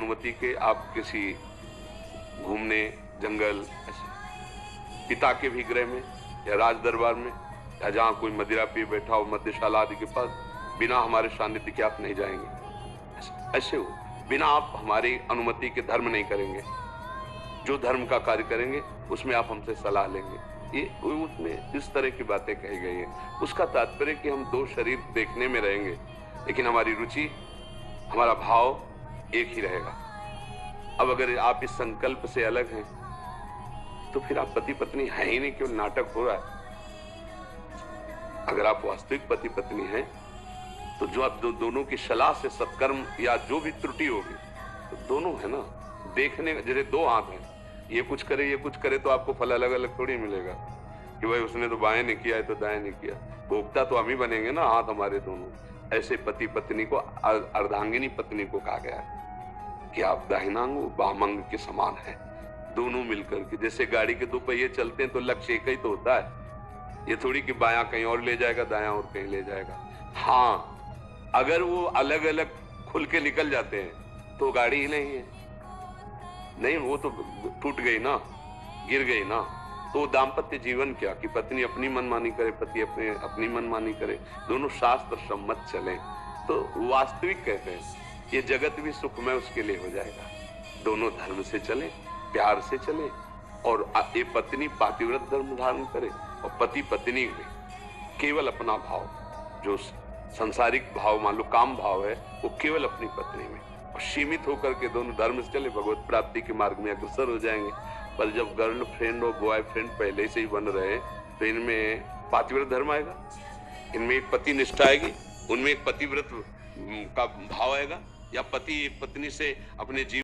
अनुमति के आप किसी घूमने जंगल ऐसे पिता के भी गृह में या राज दरबार में या जहाँ कोई मदिरा पी बैठा हो मध्यशाला आदि के पास बिना हमारे सानिध्य के आप नहीं जाएंगे। ऐसे हो बिना आप हमारी अनुमति के धर्म नहीं करेंगे। जो धर्म का कार्य करेंगे उसमें आप हमसे सलाह लेंगे। ये उसमें इस तरह की बातें कही गई हैं। उसका तात्पर्य कि हम दो शरीर देखने में रहेंगे लेकिन हमारी रुचि हमारा भाव एक ही रहेगा। अब अगर आप इस संकल्प से अलग हैं तो फिर आप पति पत्नी हैं ही नहीं, केवल नाटक हो रहा है। अगर आप वास्तविक पति पत्नी हैं तो जो आप दोनों की सलाह से सत्कर्म या जो भी त्रुटि होगी तो दोनों है ना देखने। जैसे दो आंख हैं, ये कुछ करे तो आपको फल अलग अलग थोड़ी मिलेगा कि भाई उसने तो बाएं नहीं किया है तो दाएं नहीं किया। भोक्ता तो हम ही बनेंगे ना, हाथ हमारे दोनों। ऐसे पति पत्नी को अर्धांगिनी पत्नी को कहा गया है कि आप दाहिनांग वामांग के समान है, दोनों मिलकर के। जैसे गाड़ी के दो पहिए चलते हैं तो लक्ष्य एक ही तो होता है। ये थोड़ी कि बायां कहीं और ले जाएगा दायां और कहीं ले जाएगा। हाँ, अगर वो अलग अलग खुल के निकल जाते हैं तो गाड़ी ही नहीं है। नहीं, वो तो टूट गई ना, गिर गई ना। तो दाम्पत्य जीवन क्या कि पत्नी अपनी मनमानी करे, पति अपनी मनमानी करे, दोनों शास्त्र सम्मत चले तो वास्तविक कहते हैं ये जगत भी सुखमय उसके लिए हो जाएगा। दोनों धर्म से चले, प्यार से चले और ये पत्नी पातिव्रत धर्म धारण करे और पति पत्नी में केवल अपना भाव, जो संसारिक भाव मान लो काम भाव है, वो केवल अपनी पत्नी में और सीमित होकर के दोनों धर्म से चले, भगवत प्राप्ति के मार्ग में अग्रसर हो जाएंगे। पर जब गर्लफ्रेंड और बॉयफ्रेंड पहले से ही बन रहे तो इनमें पातिव्रत धर्म आएगा, इनमें एक पति निष्ठा आएगी, उनमें एक पतिव्रत का भाव आएगा, या पति एक पत्नी से अपने जीवन